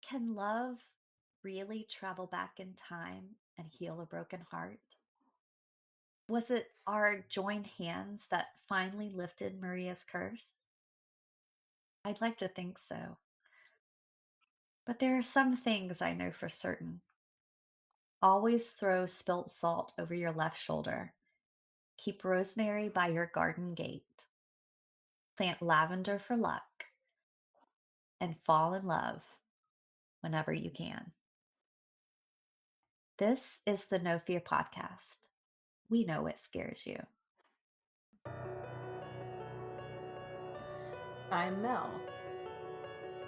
Can love really travel back in time and heal a broken heart? Was it our joined hands that finally lifted Maria's curse? I'd like to think so. But there are some things I know for certain. Always throw spilt salt over your left shoulder. Keep rosemary by your garden gate. Plant lavender for luck. And fall in love whenever you can. This is the No Fear Podcast. We know what scares you. I'm Mel,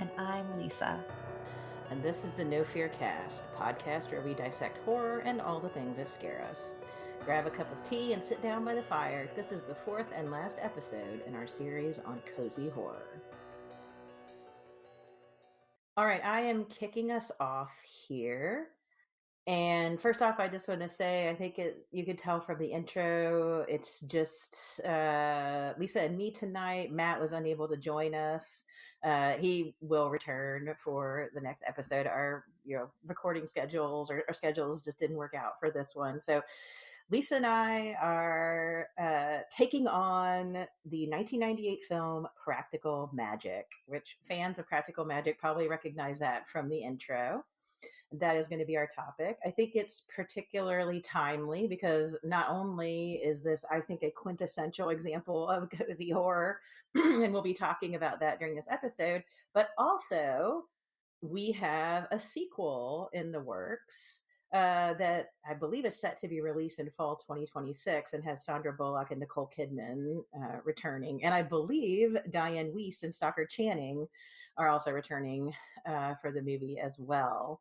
And I'm Lisa. and this is the No Fear Cast, the podcast where we dissect horror and all the things that scare us. Grab a cup of tea and sit down by the fire. This is the fourth and last episode in our series on cozy horror. All right, I am kicking us off here. And first off, I just want to say, I think you could tell from the intro, it's just Lisa and me tonight. Matt was unable to join us. He will return for the next episode. Our recording schedules or our schedules just didn't work out for this one. So Lisa and I are taking on the 1998 film Practical Magic, which fans of Practical Magic probably recognize that from the intro. That is going to be our topic. I think it's particularly timely because not only is this, I think, a quintessential example of cozy horror, and we'll be talking about that during this episode, but also we have a sequel in the works that I believe is set to be released in fall 2026 and has Sandra Bullock and Nicole Kidman returning. And I believe Diane Wiest and Stockard Channing are also returning for the movie as well.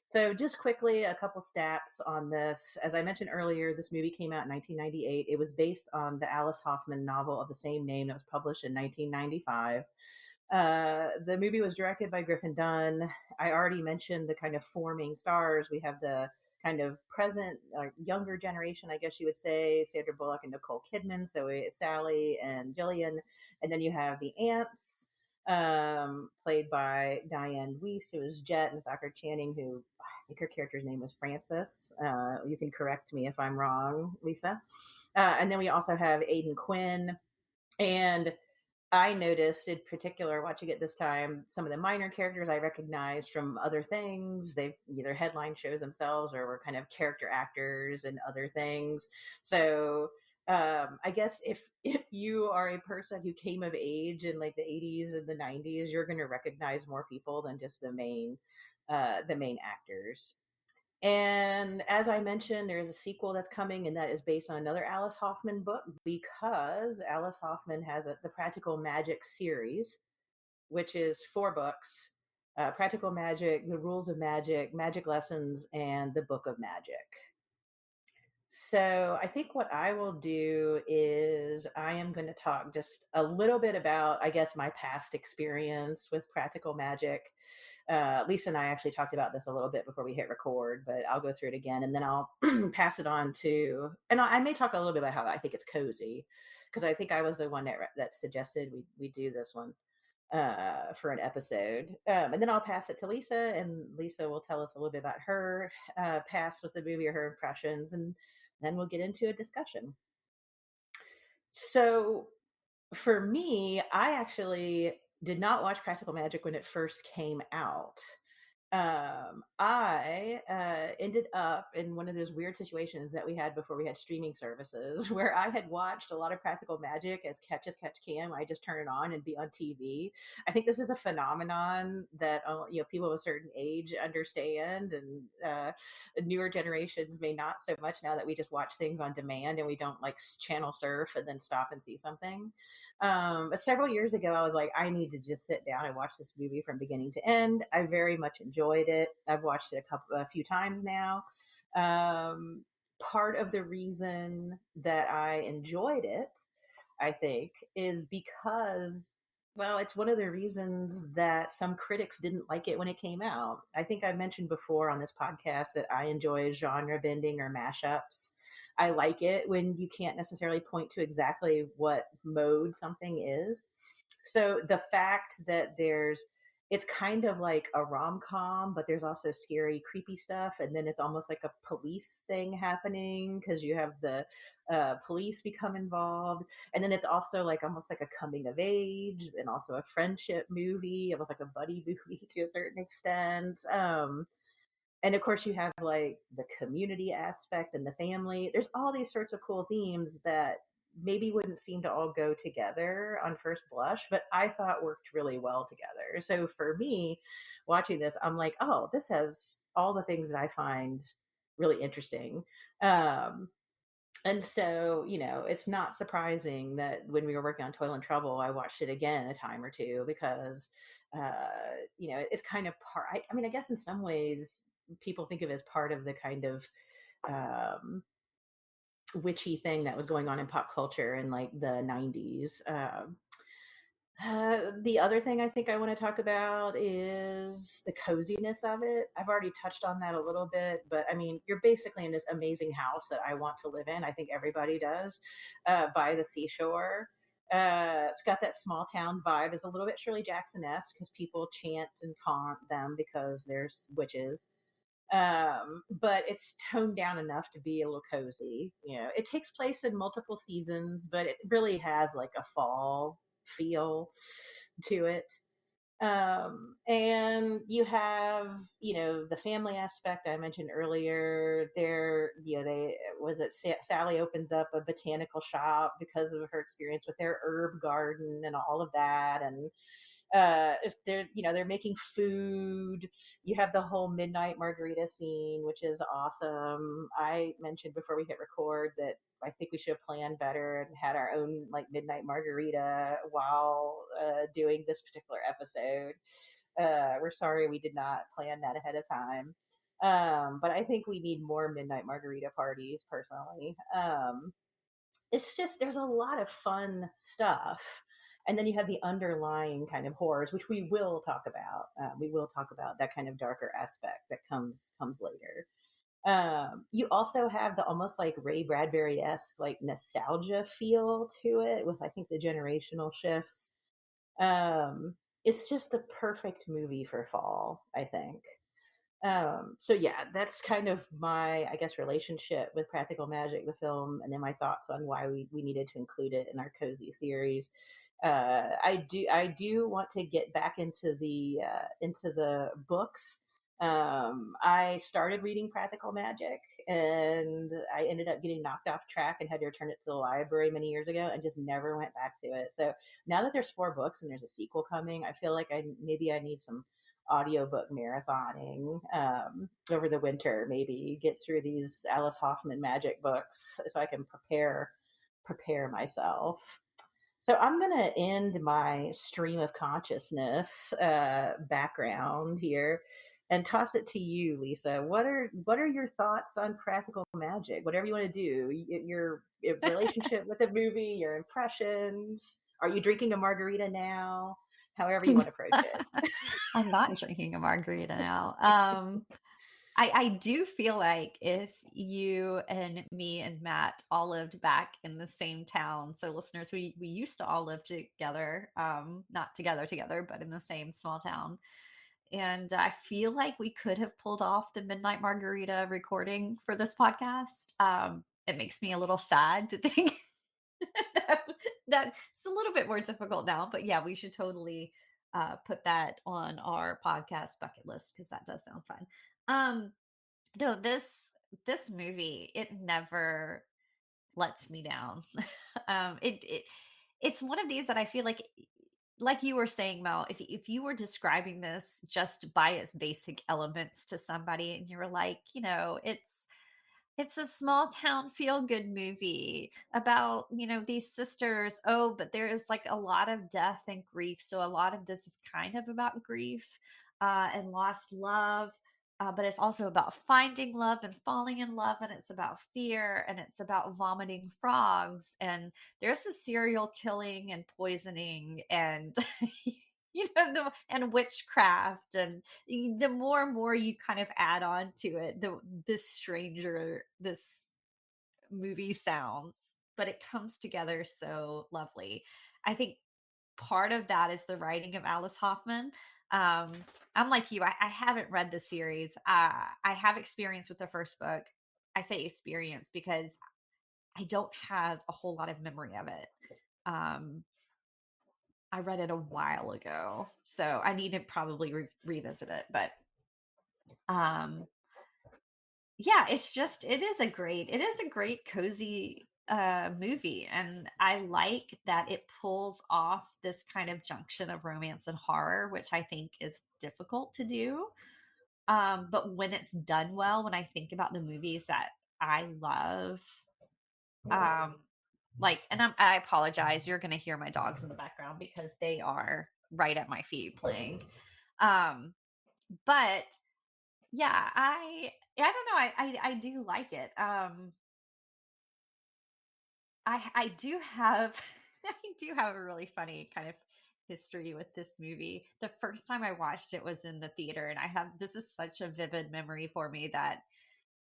So just quickly, a couple stats on this. As I mentioned earlier, this movie came out in 1998. It was based on the Alice Hoffman novel of the same name that was published in 1995. The movie was directed by Griffin Dunn. I already mentioned the kind of forming stars. We have the kind of present, younger generation, I guess you would say, Sandra Bullock and Nicole Kidman. So Sally and Jillian. And then you have the aunts, played by Diane Wiest, who was Jet, and Stockard Channing, who I think her character's name was Frances. You can correct me if I'm wrong, Lisa. And then we also have Aidan Quinn. And I noticed in particular, watching it this time, some of the minor characters I recognized from other things. They've either headline shows themselves or were kind of character actors in other things. So I guess if you are a person who came of age in like the 80s and the 90s, you're going to recognize more people than just the main actors. And as I mentioned, there is a sequel that's coming, and that is based on another Alice Hoffman book because Alice Hoffman has the Practical Magic series, which is 4 books: Practical Magic, The Rules of Magic, Magic Lessons, and The Book of Magic. So I think what I will do is I am going to talk just a little bit about, I guess, my past experience with Practical Magic. Lisa and I actually talked about this a little bit before we hit record, but I'll go through it again and then I'll pass it on to, and I may talk a little bit about how I think it's cozy, because I think I was the one that suggested we do this one for an episode. And then I'll pass it to Lisa, and Lisa will tell us a little bit about her past with the movie or her impressions, and then we'll get into a discussion. So for me, I actually did not watch Practical Magic when it first came out. I ended up in one of those weird situations that we had before we had streaming services, where I had watched a lot of Practical Magic as catch can. I just turn it on and be on TV. I think this is a phenomenon that people of a certain age understand, and newer generations may not so much, now that we just watch things on demand and we don't like channel surf and then stop and see something. But several years ago, I was like, I need to just sit down and watch this movie from beginning to end. I very much enjoyed it. I've watched it a few times now. Part of the reason that I enjoyed it, I think, is because, well, it's one of the reasons that some critics didn't like it when it came out. I think I mentioned before on this podcast that I enjoy genre bending or mashups. I like it when you can't necessarily point to exactly what mode something is. So the fact that there's it's kind of like a rom-com, but there's also scary, creepy stuff, and then it's almost like a police thing happening because you have the police become involved, and then it's also like almost like a coming of age and also a friendship movie, almost like a buddy movie to a certain extent. And of course, you have like the community aspect and the family. There's all these sorts of cool themes that maybe wouldn't seem to all go together on first blush, but I thought worked really well together. So for me, watching this, I'm like, oh, this has all the things that I find really interesting. Um, and so, it's not surprising that when we were working on Toil and Trouble, I watched it again a time or two because, it's kind of part. I mean, I guess in some ways, people think of it as part of the kind of um, witchy thing that was going on in pop culture in like the 90s. The other thing I think I want to talk about is the coziness of it. I've already touched on that a little bit, but I mean, you're basically in this amazing house that I want to live in. I think everybody does, by the seashore. It's got that small town vibe. It's a little bit Shirley Jackson esque because people chant and taunt them because there's witches. But it's toned down enough to be a little cozy. It takes place in multiple seasons, but it really has like a fall feel to it. And you have, the family aspect I mentioned earlier. They was it Sally opens up a botanical shop because of her experience with their herb garden and all of that, and they're making food. You have the whole midnight margarita scene, which is awesome. I mentioned before we hit record that I think we should have planned better and had our own like midnight margarita while doing this particular episode. We're sorry we did not plan that ahead of time. But I think we need more midnight margarita parties personally. It's just there's a lot of fun stuff, and then you have the underlying kind of horrors, which we will talk about. We will talk about that kind of darker aspect that comes later. You also have the almost like Ray Bradbury esque like nostalgia feel to it, with I think the generational shifts. It's just a perfect movie for fall, I think. So yeah, that's kind of my, I guess, relationship with Practical Magic, the film, and then my thoughts on why we needed to include it in our cozy series. I do want to get back into the books. I started reading Practical Magic, and I ended up getting knocked off track and had to return it to the library many years ago, and just never went back to it. So now that there's 4 books and there's a sequel coming, I feel like I need some audiobook marathoning over the winter, maybe get through these Alice Hoffman magic books so I can prepare myself. So I'm going to end my stream of consciousness background here and toss it to you, Lisa. What are your thoughts on Practical Magic? Whatever you want to do, your relationship with the movie, your impressions. Are you drinking a margarita now? However you want to approach it. I'm not drinking a margarita now. I do feel like if you and me and Matt all lived back in the same town, so listeners, we used to all live together, not together, but in the same small town. And I feel like we could have pulled off the Midnight Margarita recording for this podcast. It makes me a little sad to think that that's a little bit more difficult now, but yeah, we should totally put that on our podcast bucket list because that does sound fun. Um, no, this movie, it never lets me down. It's one of these that I feel like you were saying, Mel, if you were describing this just by its basic elements to somebody and you were like, it's a small town feel good movie about, these sisters. Oh, but there is like a lot of death and grief. So a lot of this is kind of about grief and lost love. But it's also about finding love and falling in love. And it's about fear and it's about vomiting frogs. And there's a serial killing and poisoning and, and witchcraft. And the more and more you kind of add on to it, the stranger this movie sounds, but it comes together so lovely. I think part of that is the writing of Alice Hoffman. Um, I'm like you, I haven't read the series. I have experience with the first book. I say experience because I don't have a whole lot of memory of it. Um, I read it a while ago, so I need to probably revisit it. But um, yeah, it is a great cozy movie, and I like that it pulls off this kind of junction of romance and horror, which I think is difficult to do. But when it's done well, when I think about the movies that I love, um like, and I apologize, you're going to hear my dogs in the background because they are right at my feet playing. um but yeah, I don't know, I do like it. I do have I do have a really funny kind of history with this movie. The first time I watched it was in the theater, and I have this is such a vivid memory for me that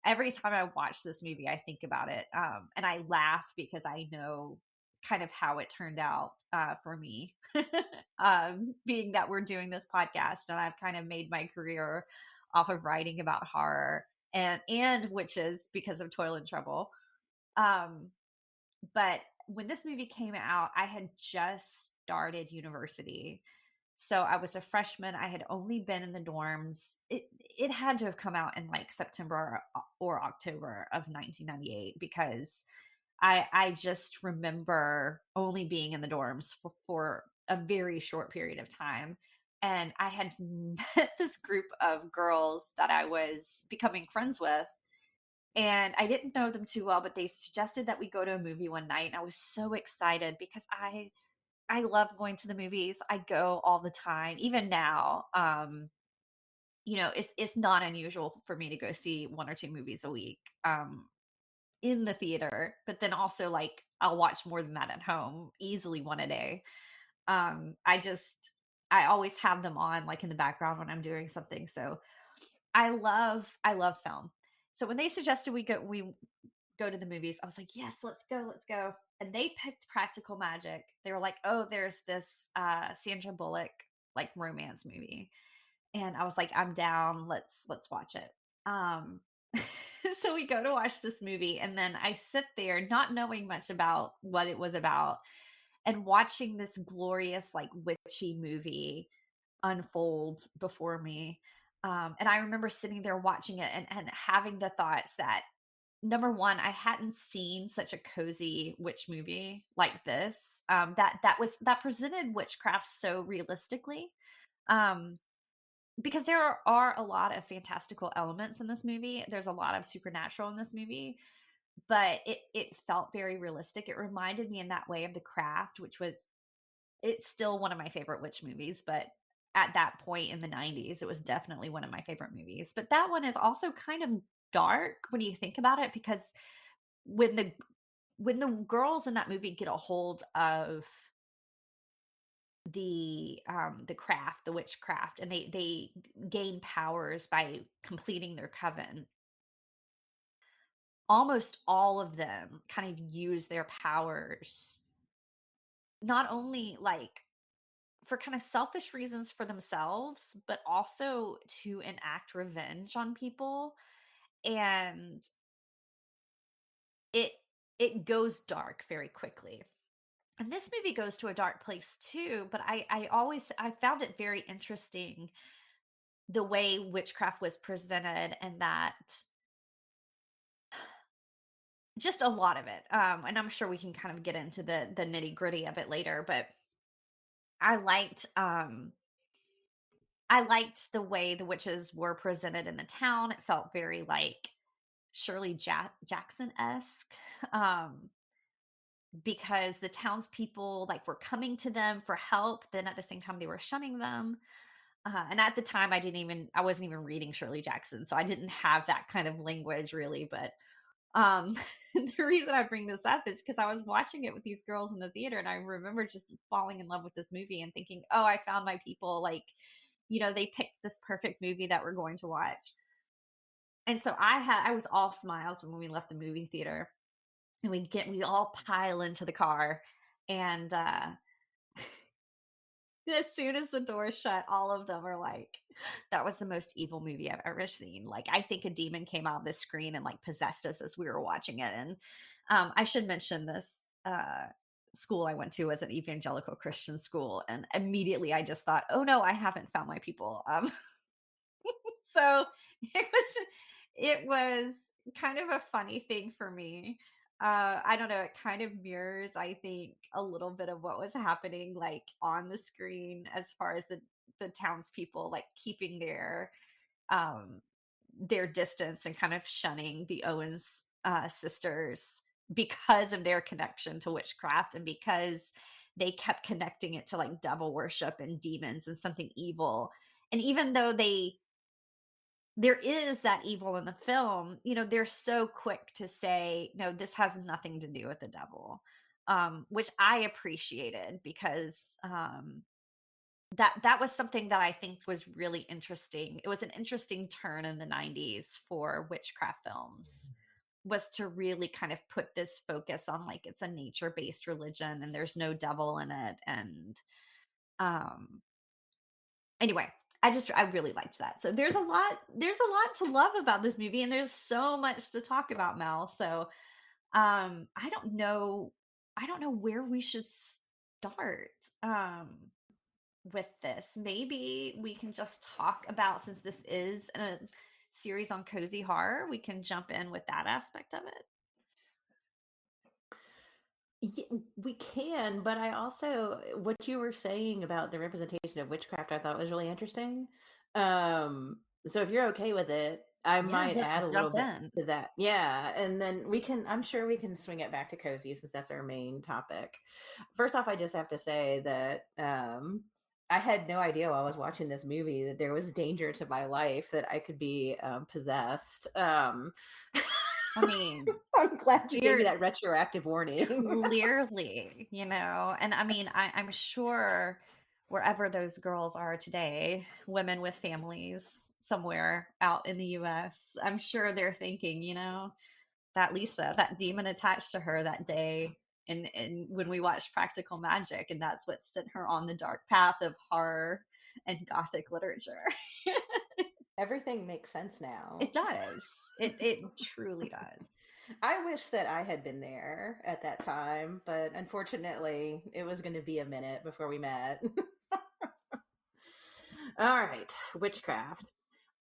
every time I watch this movie, I think about it, and I laugh because I know kind of how it turned out for me. Being that we're doing this podcast, and I've kind of made my career off of writing about horror and witches because of Toil and Trouble. Um, but when this movie came out, I had just started university. So I was a freshman. I had only been in the dorms. It had to have come out in like September or October of 1998 because I just remember only being in the dorms for a very short period of time. And I had met this group of girls that I was becoming friends with, and I didn't know them too well, but they suggested that we go to a movie one night, and I was so excited because I love going to the movies. I go all the time, even now. It's not unusual for me to go see 1 or 2 movies a week, in the theater, but then also, like, I'll watch more than that at home, easily 1 a day. I always have them on, like, in the background when I'm doing something, so I love film. So when they suggested we go to the movies, I was like, "Yes, let's go, let's go." And they picked Practical Magic. They were like, "Oh, there's this Sandra Bullock like romance movie." And I was like, "I'm down. Let's watch it." Um so we go to watch this movie, and then I sit there not knowing much about what it was about and watching this glorious like witchy movie unfold before me. And I remember sitting there watching it and having the thoughts that, number one, I hadn't seen such a cozy witch movie like this. That presented witchcraft so realistically. Um, because there are a lot of fantastical elements in this movie. There's a lot of supernatural in this movie, but it felt very realistic. It reminded me in that way of The Craft, which was it's still one of my favorite witch movies, but at that point in the 90s, it was definitely one of my favorite movies. But that one is also kind of dark when you think about it because when the when the girls in that movie get a hold of the craft, the witchcraft, and they gain powers by completing their coven, almost all of them kind of use their powers not only like for kind of selfish reasons for themselves, but also to enact revenge on people. And it it goes dark very quickly. And this movie goes to a dark place too, but I found it very interesting the way witchcraft was presented, and that just a lot of it. And I'm sure we can kind of get into the nitty-gritty of it later, but I liked I liked the way the witches were presented in the town. It felt very like Shirley Jackson-esque, because the townspeople, like, were coming to them for help, then at the same time, they were shunning them, and at the time, I wasn't even reading Shirley Jackson, so I didn't have that kind of language really, but, um, the reason I bring this up is because I was watching it with these girls in the theater, and I remember just falling in love with this movie and thinking, "Oh, I found my people," like, they picked this perfect movie that we're going to watch. And so I was all smiles when we left the movie theater, and we all pile into the car, and As soon as the door shut, all of them are like, "That was the most evil movie I've ever seen." Like, I think a demon came out of the screen and, like, possessed us as we were watching it, and, I should mention this, school I went to was an evangelical Christian school, and immediately I just thought, "Oh, no, I haven't found my people." So it was kind of a funny thing for me. I don't know, it kind of mirrors, I think, a little bit of what was happening, like, on the screen as far as the townspeople, like, keeping um, their distance and kind of shunning the Owens, sisters because of their connection to witchcraft and because they kept connecting it to, like, devil worship and demons and something evil. And even though there is that evil in the film, they're so quick to say, "No, this has nothing to do with the devil," which I appreciated because, that was something that I think was really interesting. It was an interesting turn in the '90s for witchcraft films, was to really kind of put this focus on, like, it's a nature-based religion and there's no devil in it, and, um anyway, I really liked that. So there's a lot to love about this movie, and there's so much to talk about, Mel. So, I don't know where we should start, with this. Maybe we can just talk about, since this is a series on cozy horror, we can jump in with that aspect of it. Yeah, we can, but I also what you were saying about the representation of witchcraft I thought was really interesting. So if you're okay with it, I Yeah, might just add a little jump bit in. to that. Yeah, and then I'm sure we can swing it back to cozy since that's our main topic. First off, I just have to say that I had no idea while I was watching this movie that there was danger to my life that I could be possessed. I mean, I'm glad you gave me you're that retroactive warning. clearly, and I mean, I'm sure wherever those girls are today, women with families somewhere out in the US, I'm sure they're thinking, that Lisa, that demon attached to her that day, and when we watched Practical Magic, and that's what sent her on the dark path of horror and gothic literature. Everything makes sense It now. does. It truly does. I wish that I had been there at that time, but unfortunately, it was going to be a minute before we met. All right, witchcraft.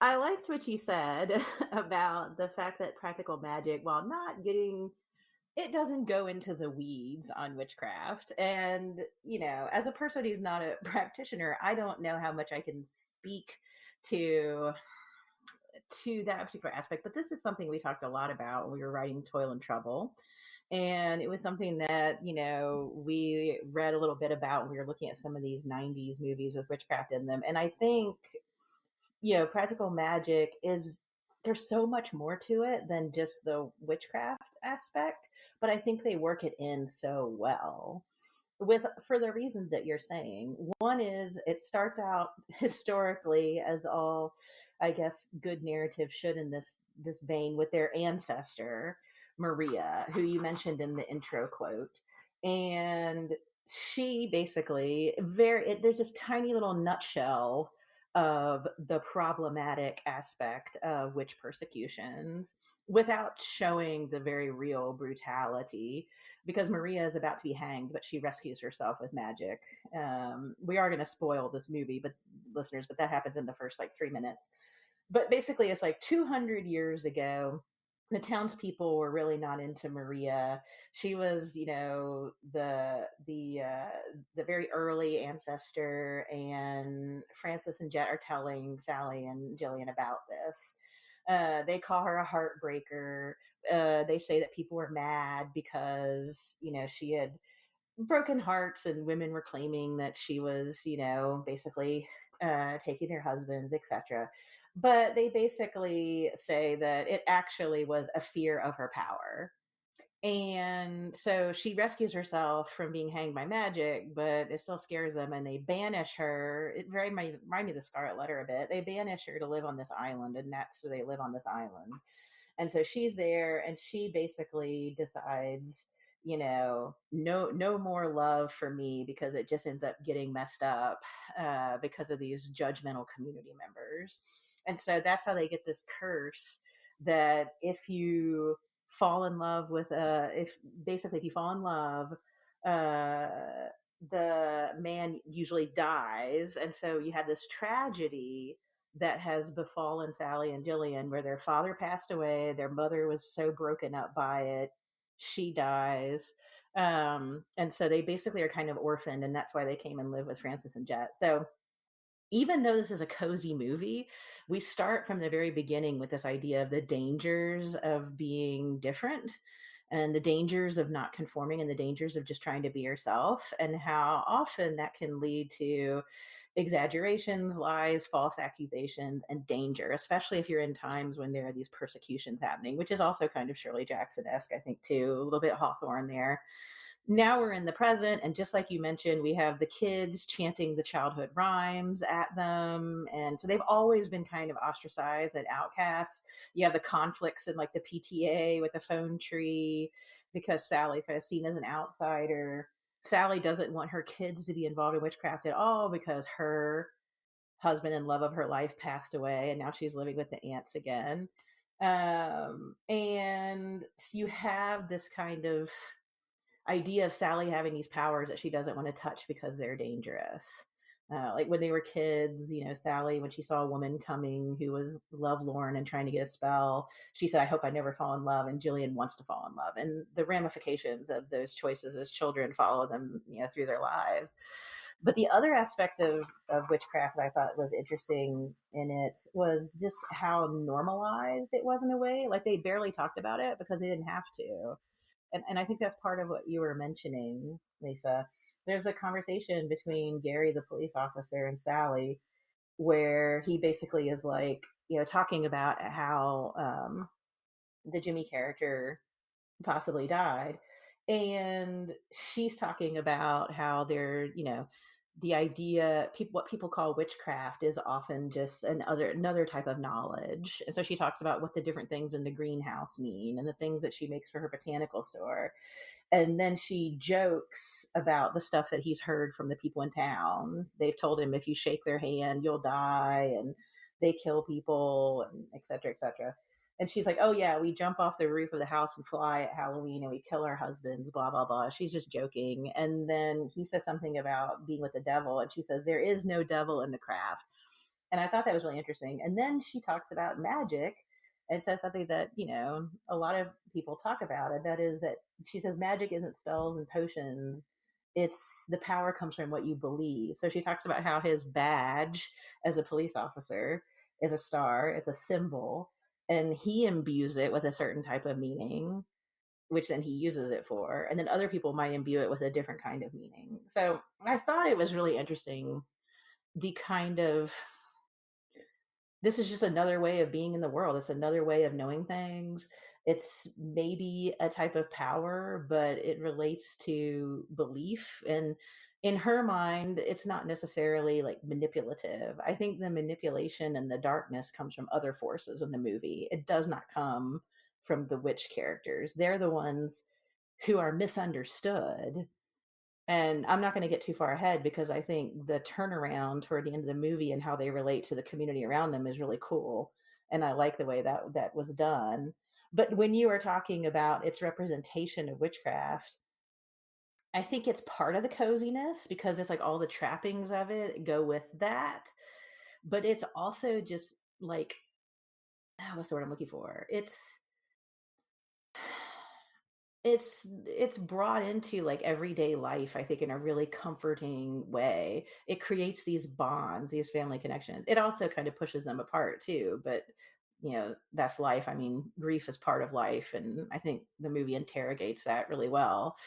I liked what you said about the fact that practical magic, while not getting, it doesn't go into the weeds on witchcraft. And, as a person who's not a practitioner, I don't know how much I can speak to that particular aspect, but this is something we talked a lot about when we were writing Toil and Trouble. And it was something that, we read a little bit about when we were looking at some of these 90s movies with witchcraft in them. And I think, practical magic is, there's so much more to it than just the witchcraft aspect, but I think they work it in so well with for the reasons that you're saying. One is it starts out historically, as all, I guess, good narrative should in this vein, with their ancestor Maria, who you mentioned in the intro quote. And she basically, there's this tiny little nutshell of the problematic aspect of witch persecutions without showing the very real brutality, because Maria is about to be hanged, but she rescues herself with magic. We are going to spoil this movie, but listeners, but that happens in the first like 3 minutes. But basically, it's like 200 years ago. The townspeople were really not into Maria. She was, the very early ancestor, and Francis and Jet are telling Sally and Jillian about this. They call her a heartbreaker. They say that people were mad because she had broken hearts, and women were claiming that she was basically taking their husbands, etc. But they basically say that it actually was a fear of her power. And so she rescues herself from being hanged by magic, but it still scares them, and they banish her. It very might remind me of the Scarlet Letter a bit. They banish her to live on this island, and that's where they live, on this island. And so she's there, and she basically decides no more love for me because it just ends up getting messed up because of these judgmental community members. And so that's how they get this curse that if you fall in love with if basically if you fall in love, uh the man usually dies, and so you have this tragedy that has befallen Sally and Jillian, where their father passed away, their mother was so broken up by it, she dies. And so they basically are kind of orphaned, and that's why they came and live with Francis and Jet. So even though this is a cozy movie, we start from the very beginning with this idea of the dangers of being different and the dangers of not conforming and the dangers of just trying to be yourself, and how often that can lead to exaggerations, lies, false accusations, and danger, especially if you're in times when there are these persecutions happening, which is also kind of Shirley Jackson esque, I think, too, a little bit Hawthorne there. Now we're in the present, and just like you mentioned, we have the kids chanting the childhood rhymes at them, and so they've always been kind of ostracized and outcasts. You have the conflicts in like the PTA with the phone tree because Sally's kind of seen as an outsider. Sally doesn't want her kids to be involved in witchcraft at all because her husband and love of her life passed away, and now she's living with the aunts again. And you have this kind of idea of Sally having these powers that she doesn't want to touch because they're dangerous. Like when they were kids, Sally, when she saw a woman coming who was lovelorn and trying to get a spell, she said, "I hope I never fall in love." And Jillian wants to fall in love. And the ramifications of those choices as children follow them, through their lives. But the other aspect of witchcraft that I thought was interesting in it was just how normalized it was in a way. Like they barely talked about it because they didn't have to. And I think that's part of what you were mentioning, Lisa. There's a conversation between Gary, the police officer, and Sally, where he basically is like, talking about how the Jimmy character possibly died. And she's talking about how the idea, what people call witchcraft is often just another type of knowledge. And so she talks about what the different things in the greenhouse mean and the things that she makes for her botanical store. And then she jokes about the stuff that he's heard from the people in town. They've told him if you shake their hand, you'll die, and they kill people, and et cetera, et cetera. And she's like, "Oh yeah, we jump off the roof of the house and fly at Halloween, and we kill our husbands, blah blah blah." She's just joking. And then he says something about being with the devil, and she says, "There is no devil in the craft." And I thought that was really interesting. And then she talks about magic and says something that, a lot of people talk about. And that is that she says magic isn't spells and potions. It's the power comes from what you believe. So she talks about how his badge as a police officer is a star, it's a symbol, and he imbues it with a certain type of meaning, which then he uses it for. And then other people might imbue it with a different kind of meaning. So I thought it was really interesting, the kind of this is just another way of being in the world. It's another way of knowing things. It's maybe a type of power, but it relates to belief. And in her mind, it's not necessarily like manipulative. I think the manipulation and the darkness comes from other forces in the movie. It does not come from the witch characters. They're the ones who are misunderstood. And I'm not going to get too far ahead because I think the turnaround toward the end of the movie and how they relate to the community around them is really cool. And I like the way that was done. But when you are talking about its representation of witchcraft, I think it's part of the coziness because it's like all the trappings of it go with that. But it's also just like, what's the word I'm looking for? It's brought into like everyday life, I think, in a really comforting way. It creates these bonds, these family connections. It also kind of pushes them apart too, but that's life. I mean, grief is part of life, and I think the movie interrogates that really well.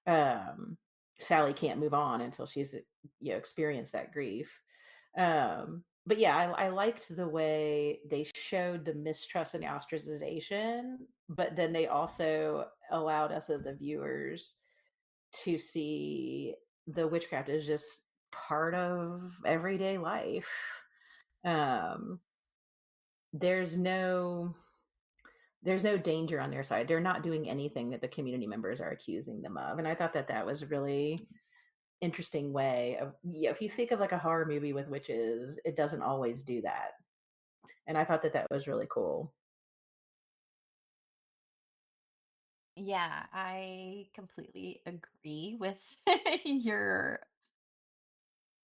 um Sally can't move on until she's experienced that grief. But yeah, I liked the way they showed the mistrust and the ostracization, but then they also allowed us as the viewers to see the witchcraft as just part of everyday life. Um, there's no there's no danger on their side. They're not doing anything that the community members are accusing them of, and I thought that that was a really interesting way of, yeah, if you think of, like, a horror movie with witches, it doesn't always do that, and I thought that that was really cool. Yeah, I completely agree with your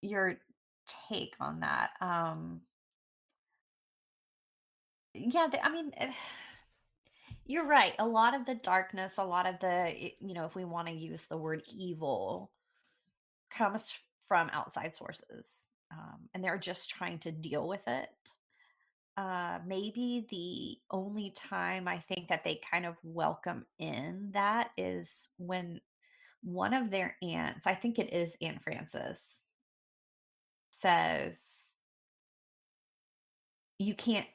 your take on that. Yeah, I mean, you're right. A lot of the darkness, a lot of if we want to use the word evil, comes from outside sources, and they're just trying to deal with it. Maybe the only time I think that they kind of welcome in that is when one of their aunts, I think it is Aunt Frances, says, "You can't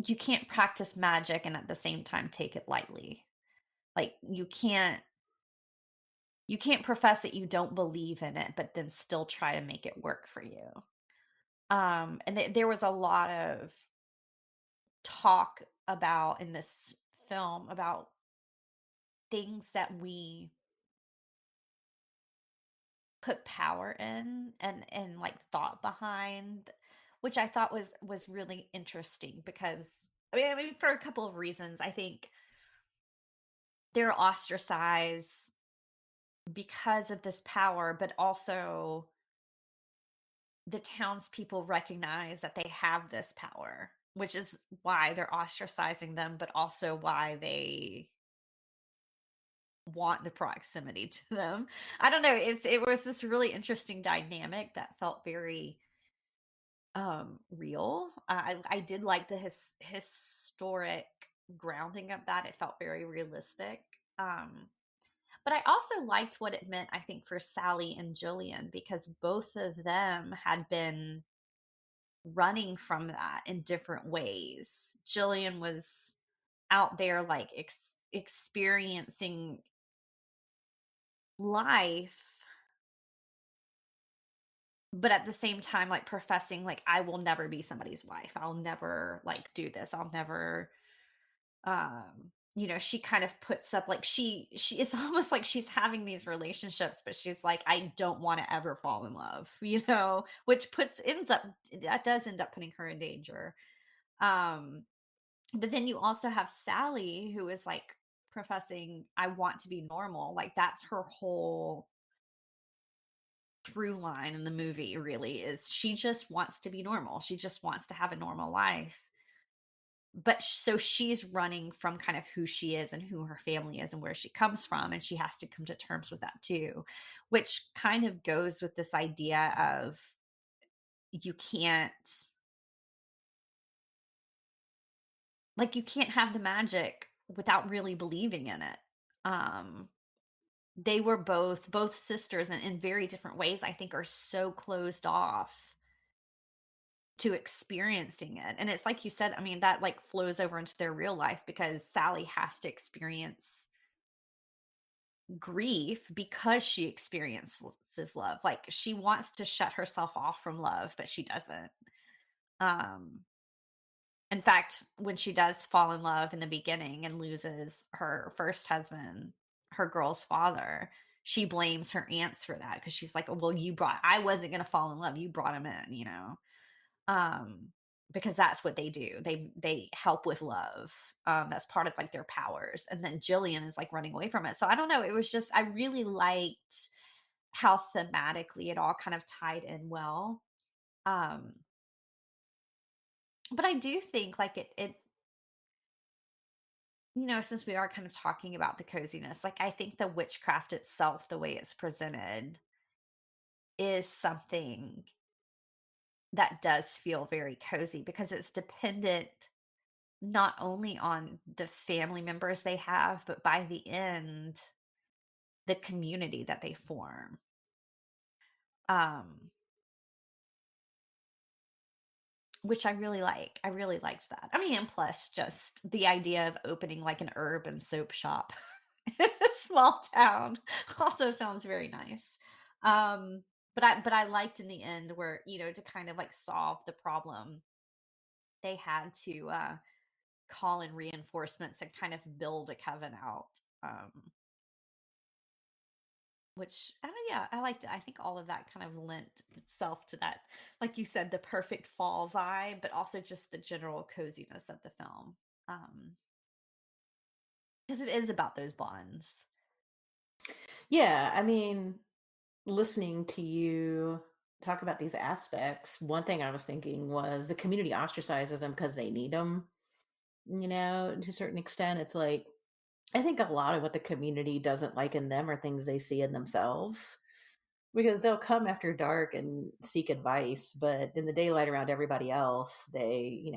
you can't practice magic and at the same time take it lightly. Like, you can't profess that you don't believe in it, but then still try to make it work for you." And there was a lot of talk about in this film about things that we put power in and like thought behind, which I thought was really interesting because I mean for a couple of reasons. I think they're ostracized because of this power, but also the townspeople recognize that they have this power, which is why they're ostracizing them, but also why they want the proximity to them. I don't know. It was this really interesting dynamic that felt very real. I did like the historic grounding of that. It felt very realistic. But I also liked what it meant, I think, for Sally and Jillian because both of them had been running from that in different ways. Jillian was out there like experiencing life, but at the same time like professing like I will never be somebody's wife. I'll never like do this. I'll never she kind of puts up like she it's almost like she's having these relationships but she's like I don't want to ever fall in love, which puts ends up that does end up putting her in danger. Um But then you also have Sally who is like professing, I want to be normal. Like that's her whole through line in the movie, really, is she just wants to be normal. She just wants to have a normal life. But so she's running from kind of who she is and who her family is and where she comes from. And she has to come to terms with that too, which kind of goes with this idea of you can't, you can't have the magic without really believing in it. Um, They were both sisters and in very different ways, I think, are so closed off to experiencing it, and it's like you said, I mean, that, like, flows over into their real life because Sally has to experience grief because she experiences love, like, she wants to shut herself off from love, but she doesn't. Um In fact, when she does fall in love in the beginning and loses her first husband, her girl's father, she blames her aunts for that because she's like, "Well, I wasn't gonna fall in love, you brought him in," you know? Um, because that's what they do. They help with love. That's part of, like, their powers, and then Jillian is, like, running away from it. So I don't know, it was just I really liked how thematically it all kind of tied in well. Um, but I do think, like, since we are kind of talking about the coziness, like I think the witchcraft itself, the way it's presented, is something that does feel very cozy because it's dependent not only on the family members they have, but by the end, the community that they form. Um, which I really like. I really liked that. I mean, and plus just the idea of opening like an herb and soap shop in a small town also sounds very nice. But I liked in the end where, to kind of like solve the problem, they had to call in reinforcements and kind of build a coven out. Which I don't know, yeah, I liked it. I think all of that kind of lent itself to that, like you said, the perfect fall vibe, but also just the general coziness of the film. Because it is about those bonds. Yeah, I mean, listening to you talk about these aspects, one thing I was thinking was the community ostracizes them because they need them, to a certain extent. It's like, I think a lot of what the community doesn't like in them are things they see in themselves. Because they'll come after dark and seek advice, but in the daylight around everybody else, they,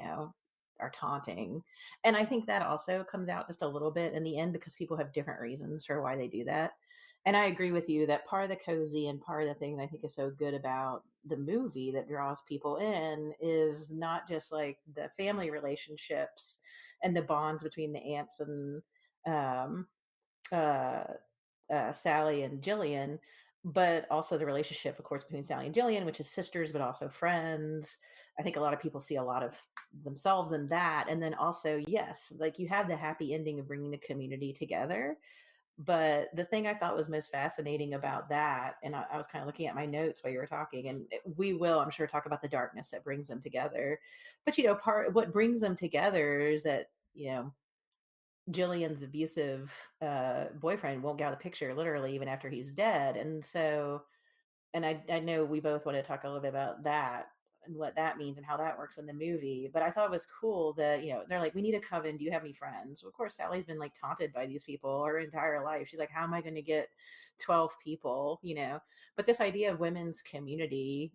are taunting. And I think that also comes out just a little bit in the end because people have different reasons for why they do that. And I agree with you that part of the cozy and part of the thing that I think is so good about the movie that draws people in is not just like the family relationships and the bonds between the aunts and um, uh, Sally and Jillian, but also the relationship, of course, between Sally and Jillian, which is sisters, but also friends. I think a lot of people see a lot of themselves in that. And then also, yes, like you have the happy ending of bringing the community together. But the thing I thought was most fascinating about that, and I was kind of looking at my notes while you were talking, and we will, I'm sure, talk about the darkness that brings them together. But part what brings them together is that Jillian's abusive boyfriend won't get out of the picture literally even after he's dead. And so, and I know we both want to talk a little bit about that and what that means and how that works in the movie. But I thought it was cool that, they're like, we need a coven. Do you have any friends? Well, of course, Sally's been like taunted by these people her entire life. She's like, how am I going to get 12 people, But this idea of women's community,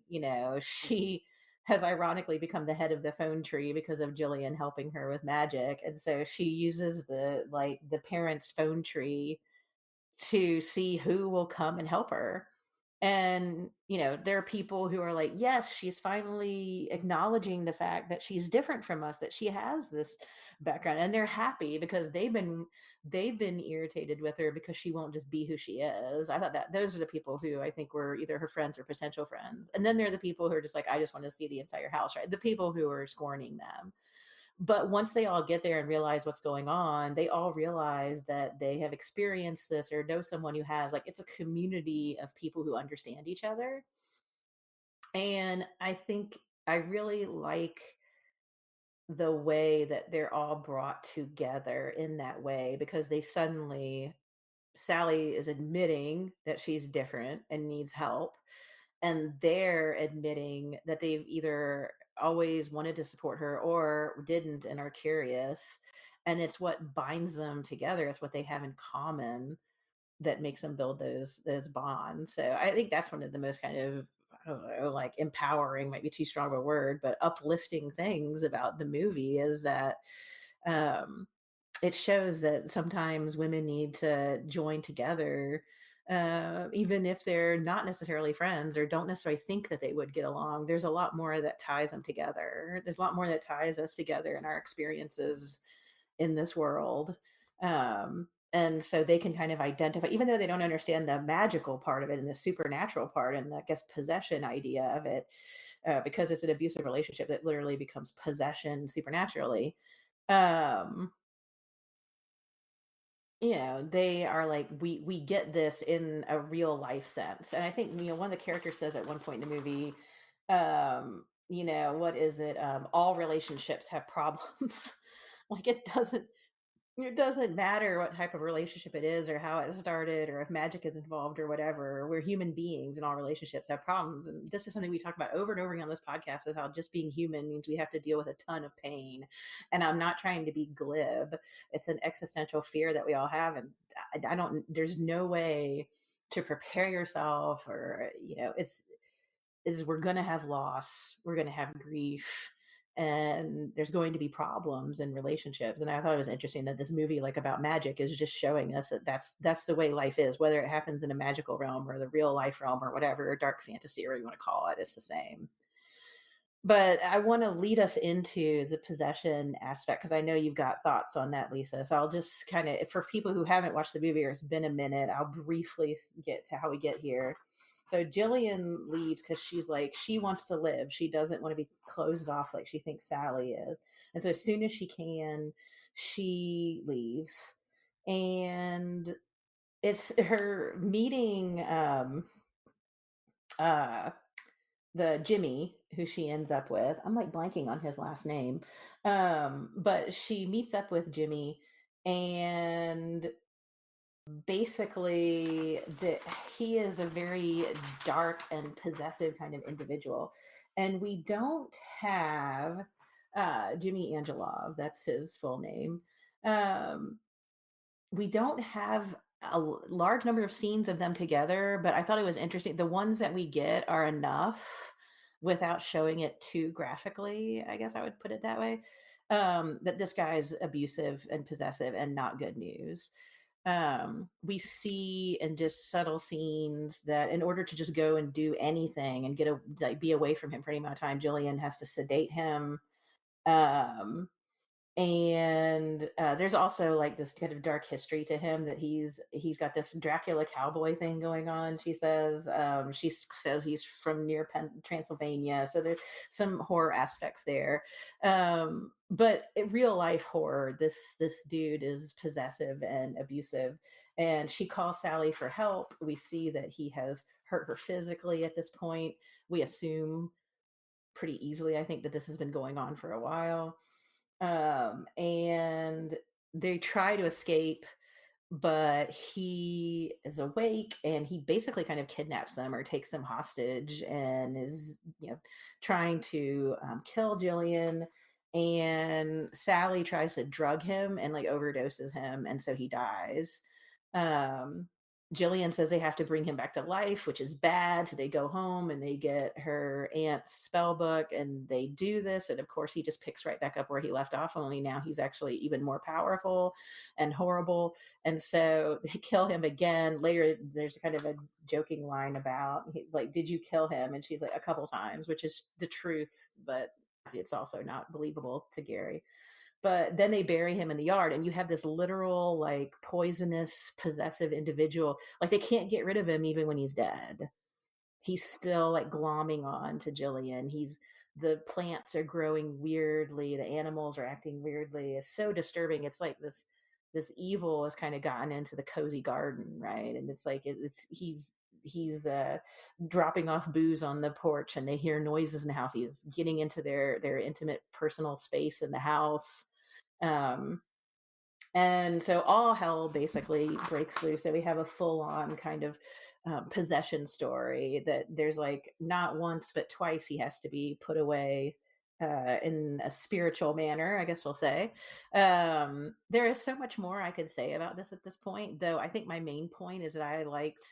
she has ironically become the head of the phone tree because of Jillian helping her with magic. And so she uses the parents' phone tree to see who will come and help her. And, there are people who are like, yes, she's finally acknowledging the fact that she's different from us, that she has this background. And they're happy because they've been irritated with her because she won't just be who she is. I thought that those are the people who I think were either her friends or potential friends. And then there are the people who are just like, I just want to see the entire house, right? The people who are scorning them. But once they all get there and realize what's going on, they all realize that they have experienced this or know someone who has, like, it's a community of people who understand each other. And I think I really like the way that they're all brought together in that way because Sally is admitting that she's different and needs help. And they're admitting that they've either always wanted to support her or didn't and are curious. And it's what binds them together. It's what they have in common that makes them build those bonds. So I think that's one of the most kind of, I don't know, like empowering might be too strong of a word, but uplifting things about the movie is that um it shows that sometimes women need to join together, even if they're not necessarily friends or don't necessarily think that they would get along. There's a lot more that ties them together. There's a lot more that ties us together in our experiences in this world. And so they can kind of identify, even though they don't understand the magical part of it and the supernatural part and I guess possession idea of it, because it's an abusive relationship that literally becomes possession supernaturally. Um, they are like, we get this in a real life sense. And I think, one of the characters says at one point in the movie, what is it? All relationships have problems. Like it doesn't matter what type of relationship it is or how it started or if magic is involved or whatever. We're human beings and all relationships have problems. And this is something we talk about over and over again on this podcast is how just being human means we have to deal with a ton of pain. And I'm not trying to be glib. It's an existential fear that we all have. And I don't, there's no way to prepare yourself or, we're going to have loss. We're going to have grief and there's going to be problems in relationships. And I thought it was interesting that this movie, like about magic, is just showing us that that's the way life is, whether it happens in a magical realm or the real life realm or whatever, or dark fantasy, or you want to call it, it's the same. But I want to lead us into the possession aspect because I know you've got thoughts on that, Lisa. So I'll just kind of, for people who haven't watched the movie or it's been a minute, I'll briefly get to how we get here. So Jillian leaves because she's like, she wants to live. She doesn't want to be closed off like she thinks Sally is. And so as soon as she can, she leaves, and it's her meeting uh the Jimmy who she ends up with. I'm like blanking on his last name. But she meets up with Jimmy, and basically he is a very dark and possessive kind of individual, and we don't have Jimmy Angelov, that's his full name. um we don't have large number of scenes of them together, but I thought it was interesting. The ones that we get are enough without showing it too graphically, I guess I would put it that way. That this guy's abusive and possessive and not good news. We see in just subtle scenes that in order to just go and do anything and like be away from him for any amount of time, Jillian has to sedate him. Um, and there's also like this kind of dark history to him, that he's got this Dracula cowboy thing going on. She says he's from near Transylvania, so there's some horror aspects there. But in real life horror, this dude is possessive and abusive, and she calls Sally for help. We see that he has hurt her physically at this point. We assume pretty easily, I think, that this has been going on for a while. And they try to escape, but he is awake, and he basically kind of kidnaps them or takes them hostage, and is, trying to kill Jillian. And Sally tries to drug him and like overdoses him, and so he dies. um Jillian says they have to bring him back to life, which is bad. So they go home and they get her aunt's spell book, and they do this. And of course, he just picks right back up where he left off, only now he's actually even more powerful and horrible. And so they kill him again. Later, there's kind of a joking line about, he's like, "Did you kill him?" And she's like, "A couple times," which is the truth, but it's also not believable to Gary. But then they bury him in the yard, and you have this literal, like, poisonous, possessive individual. Like, they can't get rid of him even when he's dead. He's still like glomming on to Jillian. The plants are growing weirdly, the animals are acting weirdly. It's so disturbing. It's like this evil has kind of gotten into the cozy garden, right? And it's like it's he's dropping off booze on the porch, and they hear noises in the house. He's getting into their intimate personal space in the house. Um and so all hell basically breaks loose. So we have a full on kind of possession story, that there's like not once but twice he has to be put away in a spiritual manner, I guess we'll say. There is so much more I could say about this at this point, though. I think my main point is that I liked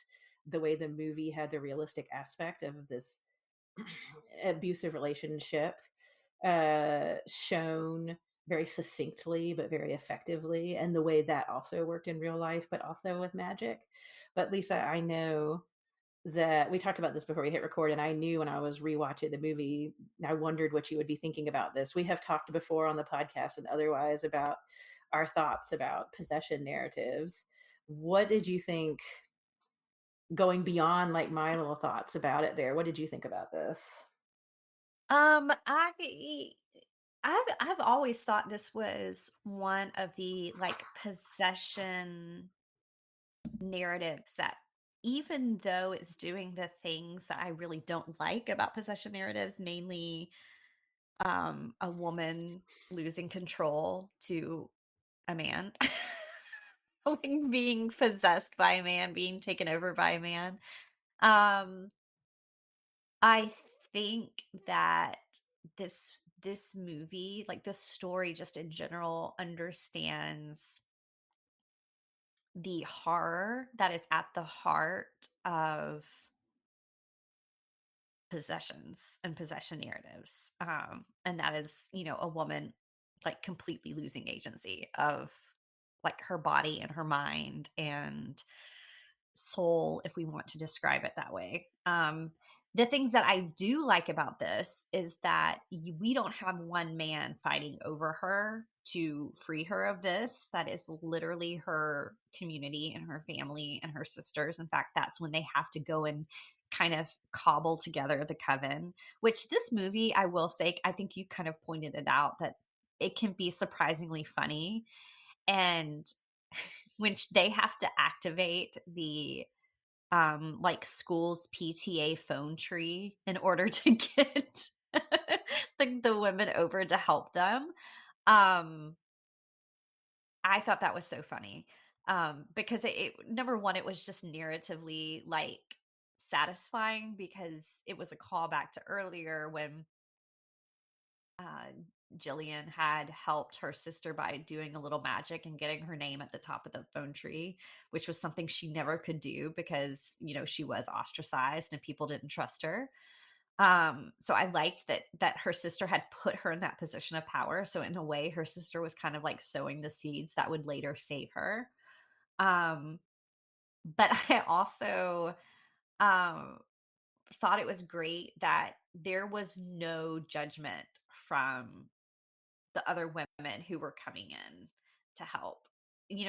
the way the movie had the realistic aspect of this abusive relationship shown very succinctly but very effectively, and the way that also worked in real life but also with magic. But Lisa, I know that we talked about this before we hit record, and I knew when I was rewatching the movie, I wondered what you would be thinking about this. We have talked before on the podcast and otherwise about our thoughts about possession narratives. What did you think, going beyond like my little thoughts about it there? What did you think about this? I've always thought this was one of the, like, possession narratives that, even though it's doing the things that I really don't like about possession narratives, mainly, a woman losing control to a man, like, being possessed by a man, being taken over by a man. Um, I think that this movie, like, this story just in general, understands the horror that is at the heart of possessions and possession narratives. And that is, a woman, like, completely losing agency of, like, her body and her mind and soul, if we want to describe it that way. The things that I do like about this is that we don't have one man fighting over her to free her of this. That is literally her community and her family and her sisters. In fact, that's when they have to go and kind of cobble together the coven, which this movie, I will say, I think you kind of pointed it out, that it can be surprisingly funny. And when they have to activate the like school's PTA phone tree in order to get the women over to help them. Um, I thought that was so funny. Because number one, it was just narratively like satisfying because it was a callback to earlier when uh, Jillian had helped her sister by doing a little magic and getting her name at the top of the phone tree, which was something she never could do because, she was ostracized and people didn't trust her. So I liked that her sister had put her in that position of power. So in a way, her sister was kind of like sowing the seeds that would later save her. Um, but I also um thought it was great that there was no judgment from the other women who were coming in to help.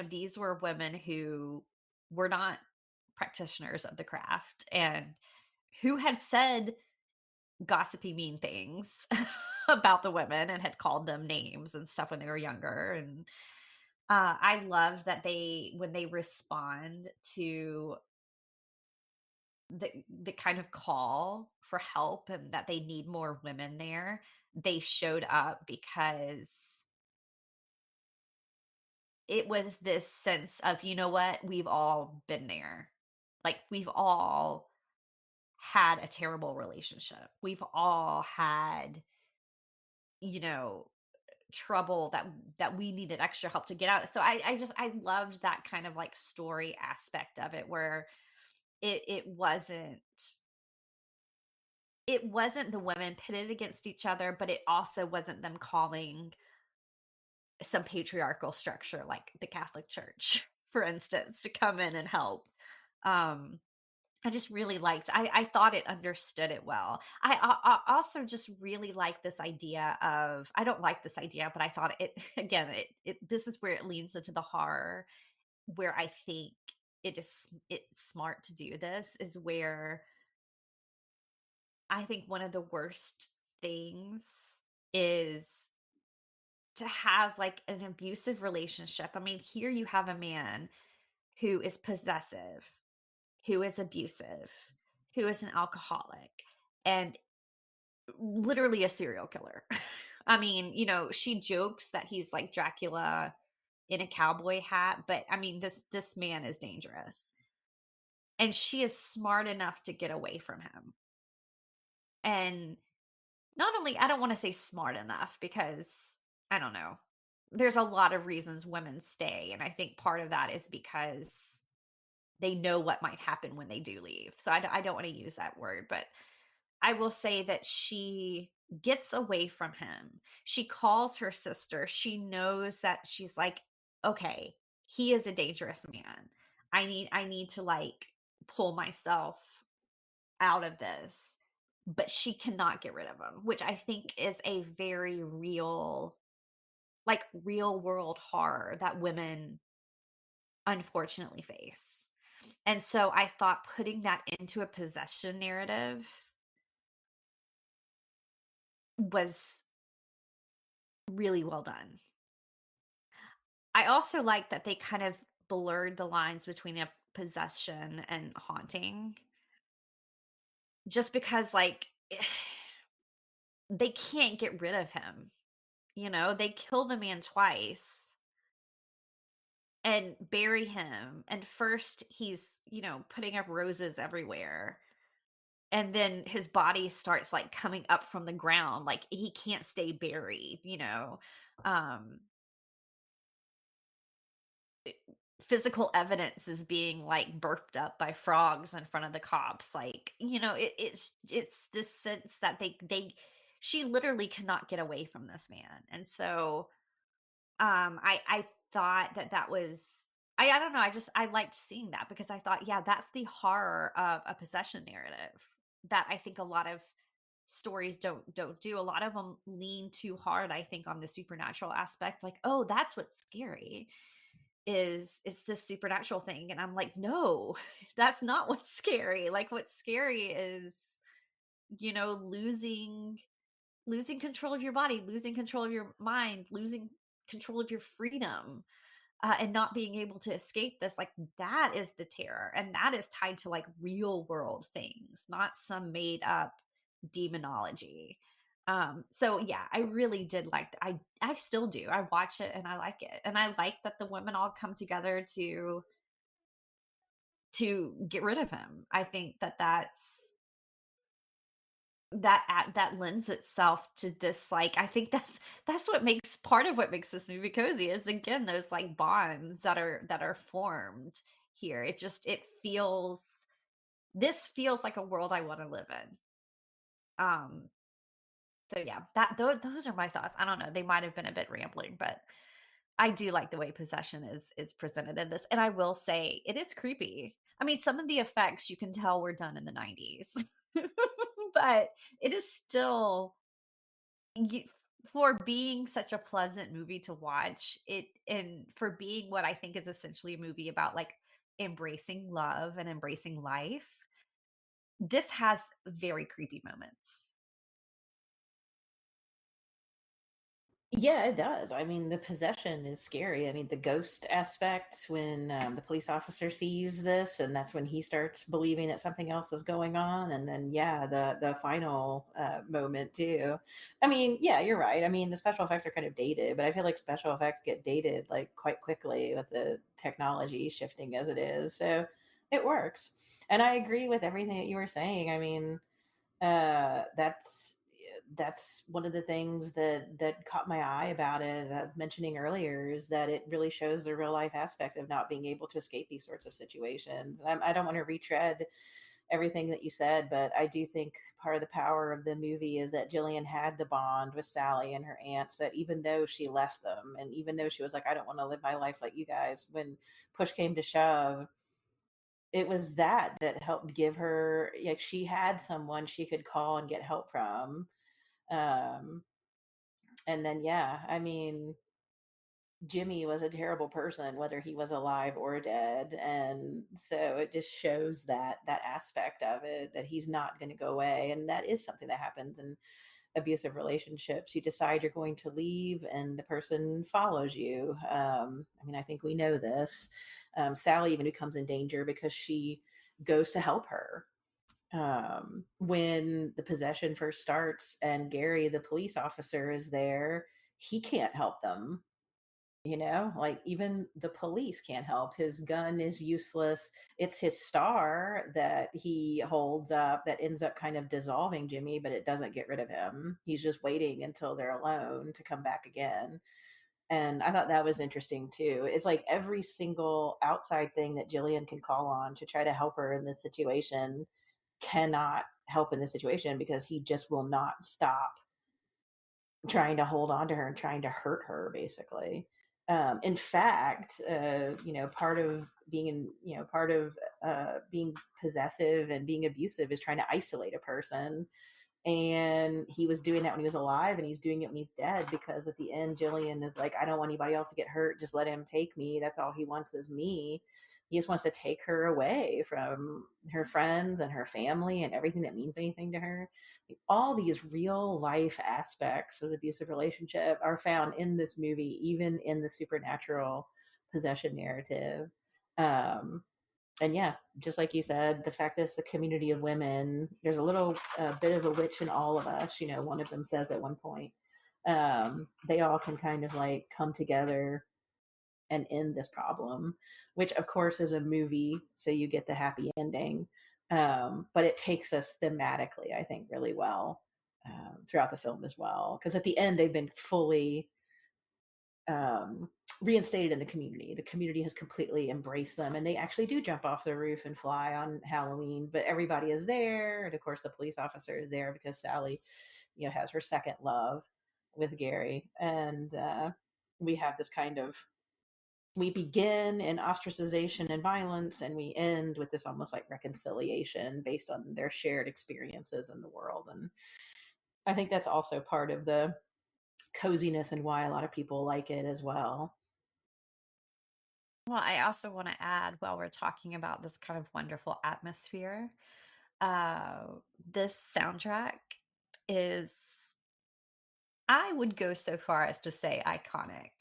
These were women who were not practitioners of the craft and who had said gossipy, mean things about the women and had called them names and stuff when they were younger. And I loved that when they respond to the kind of call for help and that they need more women there, they showed up because it was this sense of, you know what? We've all been there. Like, we've all had a terrible relationship. We've all had, you know, trouble that we needed extra help to get out. So I loved that kind of like story aspect of it where it wasn't the women pitted against each other, but it also wasn't them calling some patriarchal structure like the Catholic Church, for instance, to come in and help. Um, I just really liked I thought it understood it well. I also just really like this idea of I don't like this idea, but I thought it again, this is where it leans into the horror, where I think it's smart to do this, is where I think one of the worst things is to have like an abusive relationship. I mean, here you have a man who is possessive, who is abusive, who is an alcoholic, and literally a serial killer. I mean, she jokes that he's like Dracula in a cowboy hat, but I mean, this man is dangerous. And she is smart enough to get away from him. And not only I don't want to say smart enough because I don't know. There's a lot of reasons women stay, and I think part of that is because they know what might happen when they do leave. So I don't want to use that word, but I will say that she gets away from him. She calls her sister. She knows that she's like, okay, he is a dangerous man. I need to like pull myself out of this. But she cannot get rid of him, which I think is a very real, like real world horror that women unfortunately face. And so I thought putting that into a possession narrative was really well done. I also like that they kind of blurred the lines between a possession and haunting just because like they can't get rid of him. They kill the man twice and bury him. And first he's, putting up roses everywhere. And then his body starts like coming up from the ground. Like he can't stay buried. Um Physical evidence is being like burped up by frogs in front of the cops. Like, it's this sense that they she literally cannot get away from this man. And so I thought that was I don't know, I liked seeing that because I thought, yeah, that's the horror of a possession narrative that I think a lot of stories don't do. A lot of them lean too hard, I think, on the supernatural aspect. Like, oh, that's what's scary is this supernatural thing. And I'm like, no, that's not what's scary. Like what's scary is, losing losing control of your body, losing control of your mind, losing control of your freedom, and not being able to escape this, like, that is the terror, and that is tied to, like, real world things, not some made up demonology. So yeah, I really did like I still do. I watch it and I like it. And I like that the women all come together to get rid of him. I think that that lends itself to this, like, I think that's what makes part of what makes this movie cozy is, again, those, like, bonds that are formed here. It feels this feels like a world I wanna live in. Um, so yeah, those are my thoughts. I don't know, they might have been a bit rambling, but I do like the way possession is presented in this, and I will say it is creepy. I mean, some of the effects you can tell were done in the '90s, but it is still you for being such a pleasant movie to watch, it and for being what I think is essentially a movie about, like, embracing love and embracing life, this has very creepy moments. Yeah, it does. I mean, the possession is scary. I mean, the ghost aspect when the police officer sees this, and that's when he starts believing that something else is going on. And then, yeah, the final moment too. I mean, yeah, you're right. I mean, the special effects are kind of dated, but I feel like special effects get dated like quite quickly with the technology shifting as it is. So it works. And I agree with everything that you were saying. I mean, that's one of the things that caught my eye about it, mentioning earlier, is that it really shows the real life aspect of not being able to escape these sorts of situations. I don't want to retread everything that you said, but I do think part of the power of the movie is that Jillian had the bond with Sally and her aunts, that even though she left them and even though she was like, I don't want to live my life like you guys, when push came to shove, it was that helped give her, like, she had someone she could call and get help from. Um, and then, yeah, I mean, Jimmy was a terrible person, whether he was alive or dead, and so it just shows that aspect of it, that he's not going to go away, and that is something that happens in abusive relationships. You decide you're going to leave, and the person follows you. I mean, I think we know this. Sally even becomes in danger because she goes to help her when the possession first starts and Gary, the police officer, is there. He can't help them. Like, even the police can't help. His gun is useless. It's his star that he holds up that ends up kind of dissolving Jimmy, but it doesn't get rid of him. He's just waiting until they're alone to come back again. And I thought that was interesting too. It's like every single outside thing that Jillian can call on to try to help her in this situation cannot help in this situation because he just will not stop trying to hold on to her and trying to hurt her, basically. In fact, part of being possessive and being abusive is trying to isolate a person. And he was doing that when he was alive, and he's doing it when he's dead, because at the end, Jillian is like, I don't want anybody else to get hurt. Just let him take me. That's all he wants is me. He just wants to take her away from her friends and her family and everything that means anything to her. All these real life aspects of the abusive relationship are found in this movie, even in the supernatural possession narrative. Um, and yeah, just like you said, the fact that it's the community of women, there's a little bit of a witch in all of us. One of them says at one point, they all can kind of like come together and end this problem, which of course is a movie, so you get the happy ending. But it takes us thematically, I think, really well throughout the film as well. Because at the end, they've been fully um, reinstated in the community. The community has completely embraced them, and they actually do jump off the roof and fly on Halloween. But everybody is there, and of course, the police officer is there because Sally, has her second love with Gary, and we have this kind of we begin in ostracization and violence, and we end with this almost like reconciliation based on their shared experiences in the world. And I think that's also part of the coziness and why a lot of people like it as well. Well, I also want to add, while we're talking about this kind of wonderful atmosphere, this soundtrack is I would go so far as to say iconic.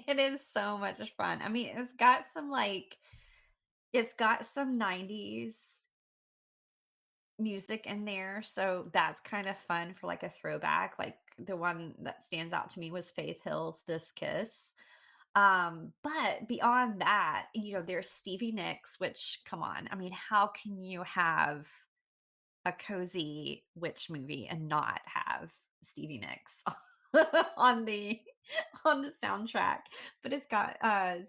It is so much fun. I mean, it's got some 90s music in there, so that's kind of fun for, like, a throwback. Like, the one that stands out to me was Faith Hill's "This Kiss." But beyond that, there's Stevie Nicks, which, come on, I mean, how can you have a cozy witch movie and not have Stevie Nicks on the soundtrack? But it's got,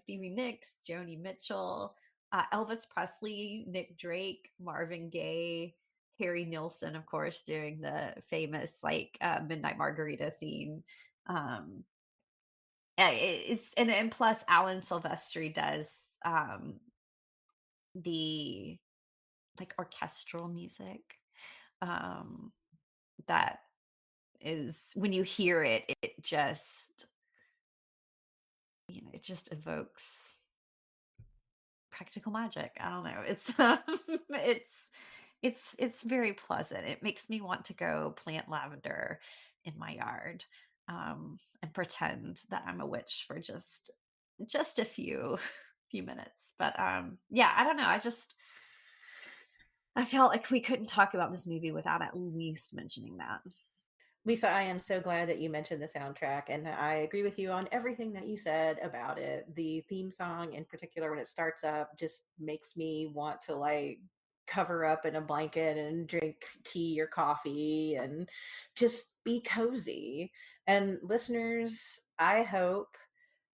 Stevie Nicks, Joni Mitchell, Elvis Presley, Nick Drake, Marvin Gaye, Harry Nilsson, of course, doing the famous, like, Midnight Margarita scene. Um, it's and plus Alan Silvestri does, the, like, orchestral music, um, that is when you hear it, it just, it just evokes practical magic. I don't know. It's it's very pleasant. It makes me want to go plant lavender in my yard, and pretend that I'm a witch for just a few minutes. But yeah, I don't know. I felt like we couldn't talk about this movie without at least mentioning that. Lisa, I am so glad that you mentioned the soundtrack, and I agree with you on everything that you said about it. The theme song, in particular, when it starts up, just makes me want to like cover up in a blanket and drink tea or coffee and just be cozy. And listeners, I hope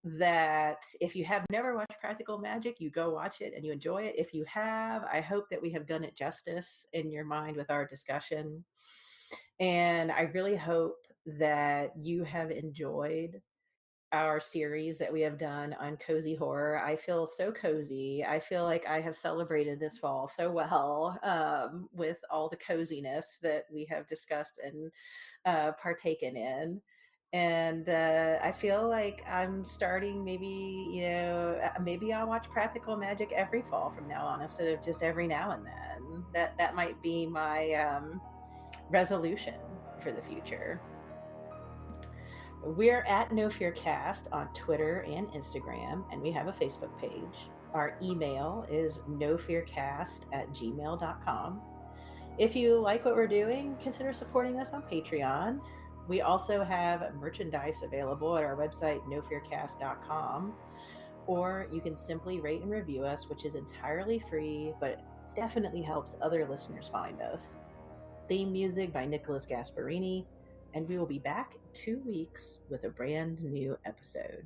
that if you have never watched Practical Magic, you go watch it and you enjoy it. If you have, I hope that we have done it justice in your mind with our discussion. And I really hope that you have enjoyed our series that we have done on cozy horror. I feel so cozy. I feel like I have celebrated this fall so well, with all the coziness that we have discussed and partaken in. And I feel like I'm starting maybe, maybe I'll watch Practical Magic every fall from now on instead of just every now and then. That might be my resolution for the future. We're at No Fear Cast on Twitter and Instagram, and we have a Facebook page. Our email is nofearcast@gmail.com. If you like what we're doing, consider supporting us on Patreon. We also have merchandise available at our website, nofearcast.com, or you can simply rate and review us, which is entirely free, but definitely helps other listeners find us. Theme music by Nicholas Gasparini, and we will be back in 2 weeks with a brand new episode.